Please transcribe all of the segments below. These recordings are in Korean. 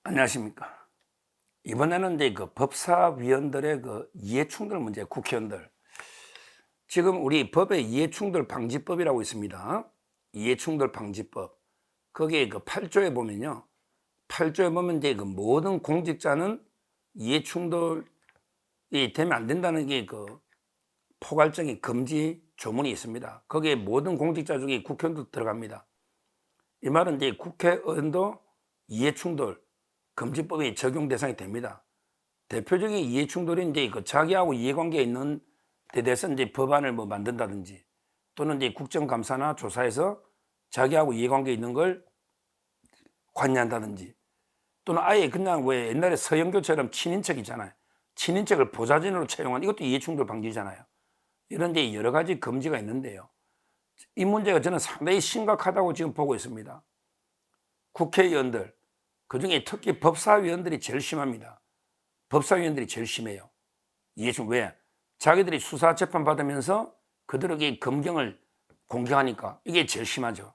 안녕하십니까. 이번에는 이제 그 법사위원들의 그 이해충돌 문제, 국회의원들. 지금 우리 법에 이해충돌 방지법이라고 있습니다. 이해충돌 방지법. 거기에 그 8조에 보면요. 8조에 보면 이제 그 모든 공직자는 이해충돌이 되면 안 된다는 게 그 포괄적인 금지 조문이 있습니다. 거기에 모든 공직자 중에 국회의원도 들어갑니다. 이 말은 이제 국회의원도 이해충돌 금지법이 적용 대상이 됩니다. 대표적인 이해충돌이 이제 그 자기하고 이해관계에 있는 데 대해서 이제 법안을 뭐 만든다든지 또는 이제 국정감사나 조사에서 자기하고 이해관계에 있는 걸 관여한다든지 또는 아예 그냥 왜 옛날에 서영교처럼 친인척 있잖아요. 친인척을 보좌진으로 채용한 이것도 이해충돌 방지잖아요. 이런 데 여러 가지 금지가 있는데요. 이 문제가 저는 상당히 심각하다고 지금 보고 있습니다. 국회의원들, 그중에 특히 법사위원들이 제일 심합니다. 법사위원들이 제일 심해요. 이해충 왜? 자기들이 수사 재판 받으면서 그들에게 검경을 공격하니까 이게 제일 심하죠.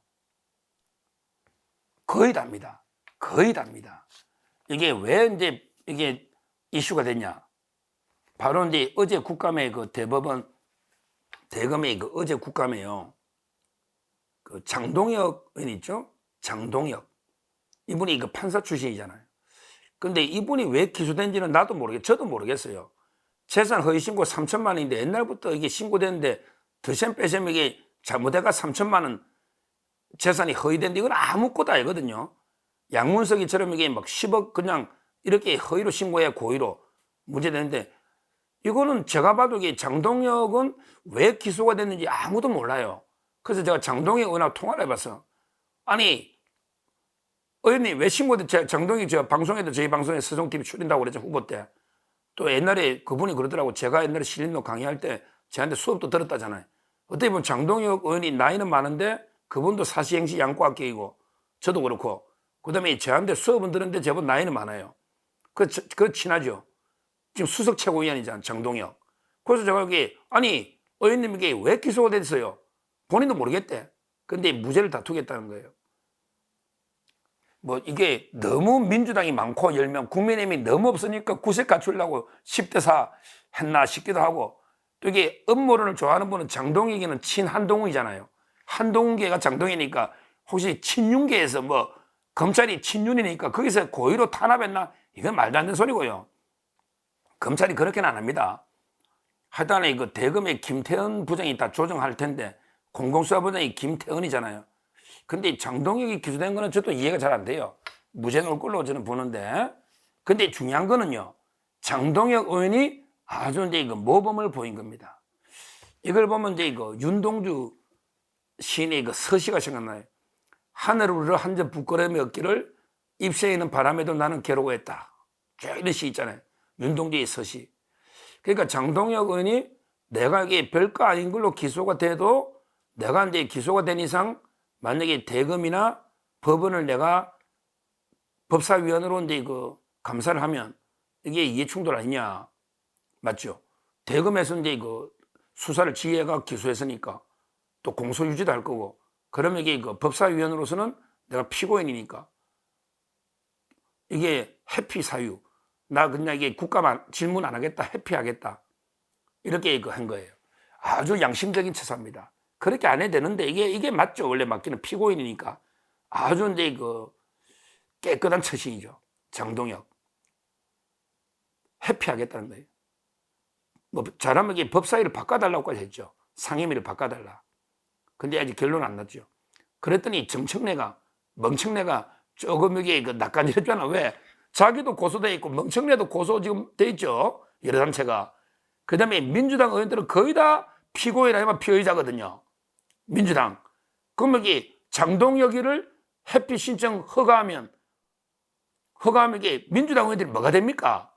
거의 답니다. 거의 답니다. 이게 왜 이제 이게 이슈가 됐냐? 바로 이제 어제 국감에 그 대검의 그 어제 국감에요. 그 장동혁 의원 있죠? 장동혁. 이분이 그 판사 출신이잖아요. 근데 이분이 왜 기소된지는 나도 저도 모르겠어요. 재산 허위 신고 3천만 원인데 옛날부터 이게 신고됐는데 드셈 빼셈 이게 잘못해가 3천만 원 재산이 허위된데 이건 아무것도 아니거든요. 양문석이처럼 이게 막 10억 그냥 이렇게 허위로 신고해야 고의로 문제되는데 이거는 제가 봐도 이게 장동혁은 왜 기소가 됐는지 아무도 몰라요. 그래서 제가 장동혁 의원하고 통화를 해봤어. 아니 의원님 왜 신고돼? 장동혁 저 방송에도 저희 방송에 서정TV 출연다고 그랬죠. 후보 때. 또 옛날에 그분이 그러더라고. 제가 옛날에 신림로 강의할 때 저한테 수업도 들었다잖아요. 어떻게 보면 장동혁 의원이 나이는 많은데 그분도 사시행시 양과학계이고 저도 그렇고 그다음에 저한테 수업은 들었는데 저분 나이는 많아요. 그 친하죠. 지금 수석 최고위원이잖아. 장동혁. 그래서 제가 여기 아니 의원님에게 왜 기소가 됐어요? 본인도 모르겠대. 근데 무죄를 다투겠다는 거예요. 뭐 이게 너무 민주당이 많고 10명 국민의힘이 너무 없으니까 구색 갖추려고 10대 4 했나 싶기도 하고 또 이게 음모론을 좋아하는 분은 장동혁이는 친한동훈이잖아요. 한동훈계가 장동혁이니까 혹시 친윤계에서 뭐 검찰이 친윤이니까 거기서 고의로 탄압했나? 이건 말도 안 되는 소리고요. 검찰이 그렇게는 안 합니다. 하여튼에 그 대검의 김태현 부장이 다 조정할 텐데 공공수사부장이 김태현이잖아요. 근데 장동혁이 기소된 거는 저도 이해가 잘 안 돼요. 무죄 나올 걸로 저는 보는데. 근데 중요한 거는요. 장동혁 의원이 아주 이제 이거 모범을 보인 겁니다. 이걸 보면 이제 이거 윤동주 시인의 그 서시가 생각나요. 하늘을 우러 한 점 부끄러움이 없기를 입새에 있는 바람에도 나는 괴로워했다. 이런 시 있잖아요. 윤동주의 서시. 그러니까 장동혁 의원이 내가 이게 별거 아닌 걸로 기소가 돼도 내가 이제 기소가 된 이상 만약에 대검이나 법원을 내가 법사위원으로 이제 그 감사를 하면 이게 이해충돌 아니냐. 맞죠? 대검에서 이제 그 수사를 지휘해가 기소했으니까 또 공소유지도 할 거고 그러면 이게 그 법사위원으로서는 내가 피고인이니까 이게 회피 사유. 나 그냥 이게 국감 질문 안 하겠다. 회피하겠다. 이렇게 한 거예요. 아주 양심적인 처사입니다. 그렇게 안 해도 되는데 이게 맞죠. 원래 맞기는 피고인이니까. 아주 이제 그 깨끗한 처신이죠. 장동혁. 회피하겠다는 거예요. 뭐 잘하면 이게 법사위를 바꿔달라고까지 했죠. 상임위를 바꿔달라. 근데 아직 결론 안 났죠. 그랬더니 정청래가 멍청래가 조금 이게 그 낯간지럽잖아. 왜? 자기도 고소돼 있고 멍청래도 고소 지금 돼 있죠. 여러 단체가. 그 다음에 민주당 의원들은 거의 다 피고인 아니면 피의자거든요. 민주당. 그러면 이게 장동혁이를 회피 신청 허가하면 이게 민주당 의원들이 뭐가 됩니까?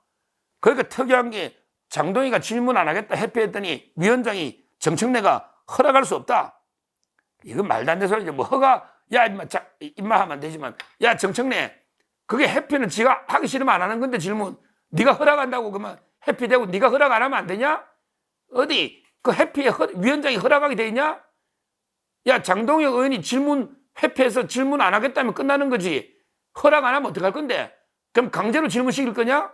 그러니까 특이한 게 장동혁이가 질문 안 하겠다 회피했더니 위원장이 정청래가 허락할 수 없다. 이건 말도 안 되는 소리죠. 뭐 허가 야 임마 하면 안 되지만 야 정청래 그게 회피는 지가 하기 싫으면 안 하는 건데 질문 네가 허락한다고 그러면 회피되고 네가 허락 안 하면 안 되냐? 어디 그 회피에 위원장이 허락하게 돼 있냐? 야 장동혁 의원이 질문 회피해서 질문 안 하겠다면 끝나는 거지. 허락 안 하면 어떡할 건데? 그럼 강제로 질문시킬 거냐?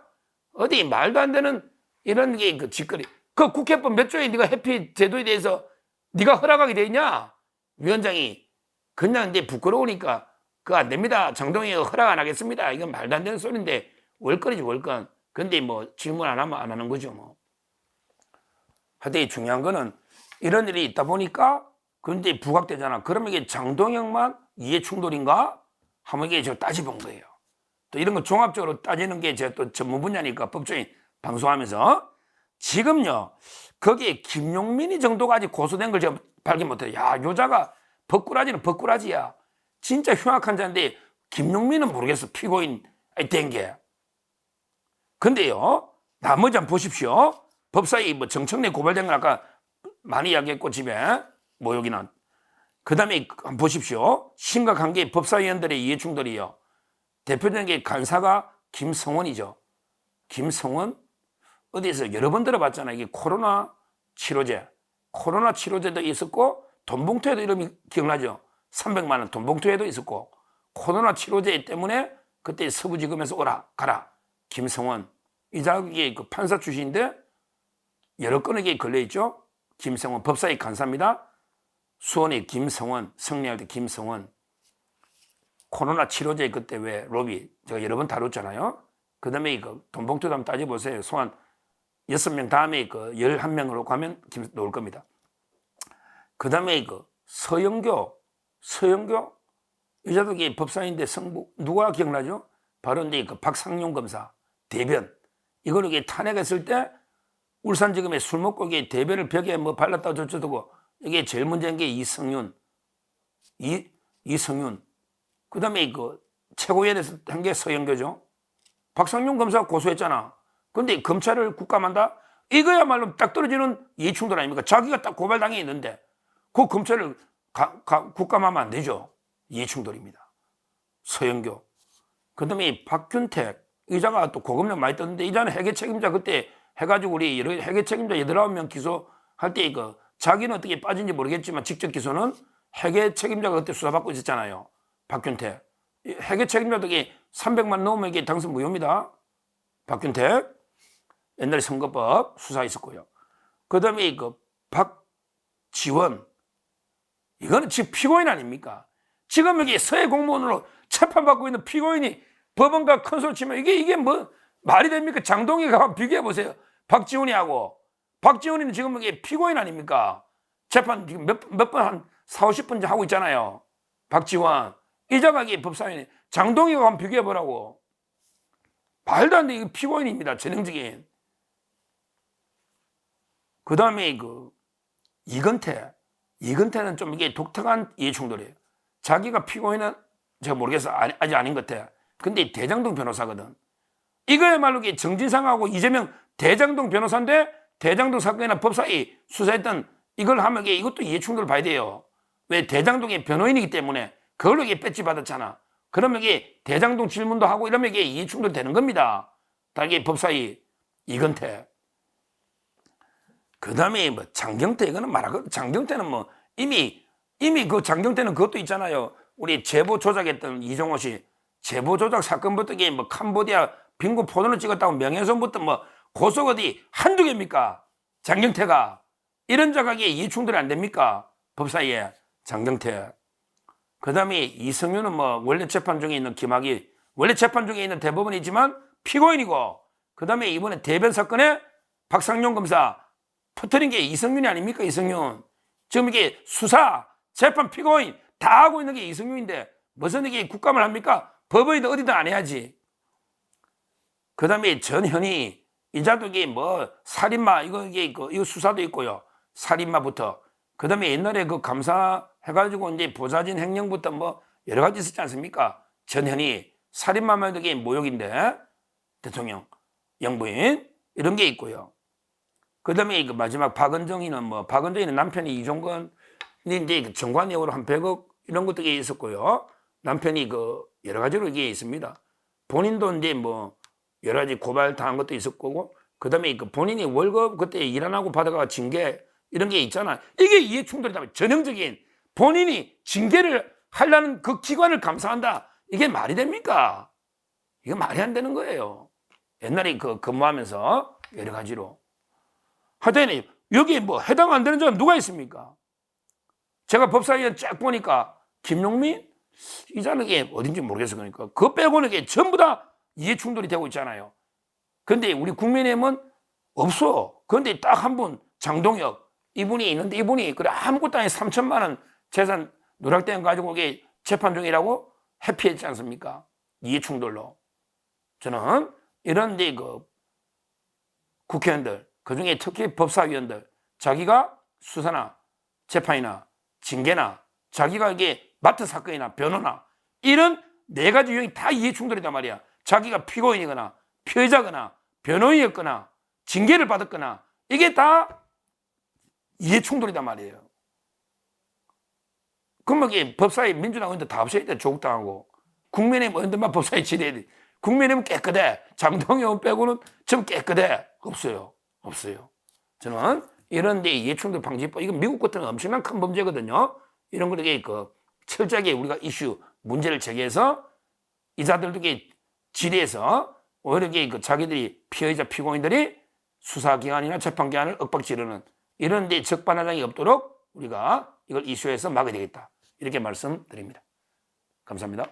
어디 말도 안 되는 이런 게 그 짓거리. 그 국회법 몇 조에 네가 회피 제도에 대해서 네가 허락하게 돼 있냐? 위원장이 그냥 이제 부끄러우니까 그거 안 됩니다. 장동희가 허락 안 하겠습니다. 이건 말도 안 되는 소리인데 월권이지 월권. 근데 뭐 질문 안 하면 안 하는 거죠 뭐. 하여튼 중요한 거는 이런 일이 있다 보니까 근데 부각되잖아. 그러면 이게 장동혁만 이해 충돌인가? 한번 이게 저 따져본 거예요. 또 이런 거 종합적으로 따지는 게 제가 또 전문 분야니까 법조인 방송하면서 지금요 거기에 김용민이 정도가 아직 고소된 걸 제가 발견 못해요. 야 여자가 법꾸라지는 법꾸라지야. 진짜 흉악한 자인데 김용민은 모르겠어. 피고인 된 게. 근데요 나머지 한번 보십시오. 법사위 뭐 정청래 고발된 건 아까 많이 이야기했고 집에 모욕이나 그 다음에 한번 보십시오. 심각한 게 법사위원들의 이해충돌이요. 대표적인 게 간사가 김성원이죠. 김성원 어디에서 여러 번 들어봤잖아요. 이게 코로나 치료제도 있었고 돈봉투에도 이름이 기억나죠. 300만 원 돈봉투에도 있었고 코로나 치료제 때문에 그때 서부지검에서 오라 가라. 김성원 이 자격이 그 판사 출신인데 여러 건에 걸려있죠. 김성원 법사위 간사입니다. 수원의 김성원 성리할 때 김성원 코로나 치료제 그때 왜 로비 제가 여러 번 다뤘잖아요. 그 다음에 이거 돈봉투도 한번 따져보세요. 소환 6명 다음에 그 11명으로 가면 나올 겁니다. 그 다음에 이거 서영교 여자도 법사위인데 성부 누가 기억나죠? 바로 이제 그 박상용 검사 대변 이거를 탄핵했을 때 울산지검에 술 먹고 대변을 벽에 뭐 발랐다 저쩌고 이게 제일 문제인 게 이성윤 그 다음에 그 최고위원회에서 한 게 서영교죠. 박상용 검사가 고소했잖아. 근데 검찰을 국감한다? 이거야말로 딱 떨어지는 이해충돌 아닙니까? 자기가 딱 고발당해 있는데 그 검찰을 국감하면 안 되죠. 이해충돌입니다. 서영교. 그 다음에 박균택 이자가 또 고금력 많이 떴는데 이자는 회계 책임자 그때 해가지고 우리 여러 회계 책임자 8-9명 기소할 때 자기는 어떻게 빠진지 모르겠지만 직접 기소는 회계 책임자가 그때 수사받고 있었잖아요. 박균택. 회계 책임자도 300만 넘으면 이게 당선 무효입니다. 박균택. 옛날에 선거법 수사 있었고요. 그 다음에 박지원. 이거는 지금 피고인 아닙니까? 지금 여기 서해 공무원으로 재판받고 있는 피고인이 법원과 큰 소리 치면 이게 뭐 말이 됩니까? 장동희가 비교해 보세요. 박지원이하고. 박지원이는 지금 이게 피고인 아닙니까? 재판 지금 몇 번 한 40-50번 하고 있잖아요. 박지원. 이자가 법사위원회. 장동희가 한번 비교해 보라고. 말도 안 돼. 이거 피고인입니다. 전형적인. 그 다음에 이건태는 좀 이게 독특한 이해충돌이에요. 자기가 피고인은 제가 모르겠어. 아직 아닌 것 같아. 근데 대장동 변호사거든. 이거야말로 정진상하고 이재명 대장동 변호사인데 대장동 사건이나 법사위 수사했던 이걸 하면 이것도 이해충돌을 봐야 돼요. 왜 대장동의 변호인이기 때문에 그걸로 배지 받았잖아. 그러면 대장동 질문도 하고 이러면 이해충돌 되는 겁니다. 다 법사위 이건태. 그 다음에 장경태 이거는 말하고 장경태는 이미 그 장경태는 그것도 있잖아요. 우리 제보 조작했던 이종호 씨 제보 조작 사건부터 캄보디아 빙고 포도를 찍었다고 명예훼손부터 고소가 어디 한두 개입니까? 장경태가 이런 자각에 이해충돌이 안 됩니까? 법사위에 장경태. 그 다음에 이성윤은 원래 재판 중에 있는 김학의 원래 재판 중에 있는 대법원이지만 피고인이고 그 다음에 이번에 대변 사건에 박상용 검사 퍼뜨린 게 이성윤이 아닙니까? 이성윤. 지금 수사, 재판 피고인 다 하고 있는 게 이성윤인데 무슨 국감을 합니까? 법원이든 어디든 안 해야지. 그 다음에 전현희 이자도 살인마 이거 수사도 있고요. 살인마부터 그 다음에 옛날에 감사 해가지고 이제 보좌진 횡령부터 여러 가지 있었지 않습니까? 전현희 살인마만 해도 모욕인데 대통령 영부인 이런 게 있고요. 그 다음에 마지막 박은정이는 남편이 이종건이 이제 정관예우로 한 100억 이런 것도 있었고요. 남편이 여러 가지로 이게 있습니다. 본인도 이제 여러 가지 고발 당한 것도 있었고, 그 다음에 본인이 월급 그때 일 안 하고 받아가 징계 이런 게 있잖아. 이게 이해충돌이다. 전형적인 본인이 징계를 하려는 그 기관을 감사한다. 이게 말이 됩니까? 이거 말이 안 되는 거예요. 옛날에 그 근무하면서 여러 가지로. 하여튼 여기 뭐 해당 안 되는 사람 누가 있습니까? 제가 법사위원 쫙 보니까 김용민 이 사람은 어딘지 모르겠어. 그러니까 그거 빼고는 전부 다 이해 충돌이 되고 있잖아요. 근데 우리 국민의힘은 없어. 그런데 딱 한 분 장동혁 이분이 있는데 이분이 그래 아무것도 아닌 3천만 원 재산 누락된 가지고 이게 재판 중이라고 회피했지 않습니까? 이해 충돌로. 저는 이런데 그 국회의원들 그중에 특히 법사위원들 자기가 수사나 재판이나 징계나 자기가 이게 맡은 사건이나 변호나 이런 네 가지 유형이 다 이해 충돌이단 말이야. 자기가 피고인이거나 피해자거나 변호인이었거나 징계를 받았거나 이게 다 이해 충돌이단 말이에요. 그러면 이게 법사위 민주당 의원들 다 없어야 돼. 조국당하고 국민의힘 의원들만 법사위 지내야 돼. 국민의힘은 깨끗해. 장동혁 의원 빼고는 좀 깨끗해. 없어요. 저는 이런 데 이해충돌 방지법 이건 미국 같은 엄청난 큰 범죄거든요. 이런 거를 철저하게 우리가 이슈 문제를 제기해서 이자들에게 질의해서 오히려 자기들이 피해자 피고인들이 수사기관이나 재판기관을 윽박지르는 이런 데 적반하장이 없도록 우리가 이걸 이슈해서 막아야 되겠다. 이렇게 말씀드립니다. 감사합니다.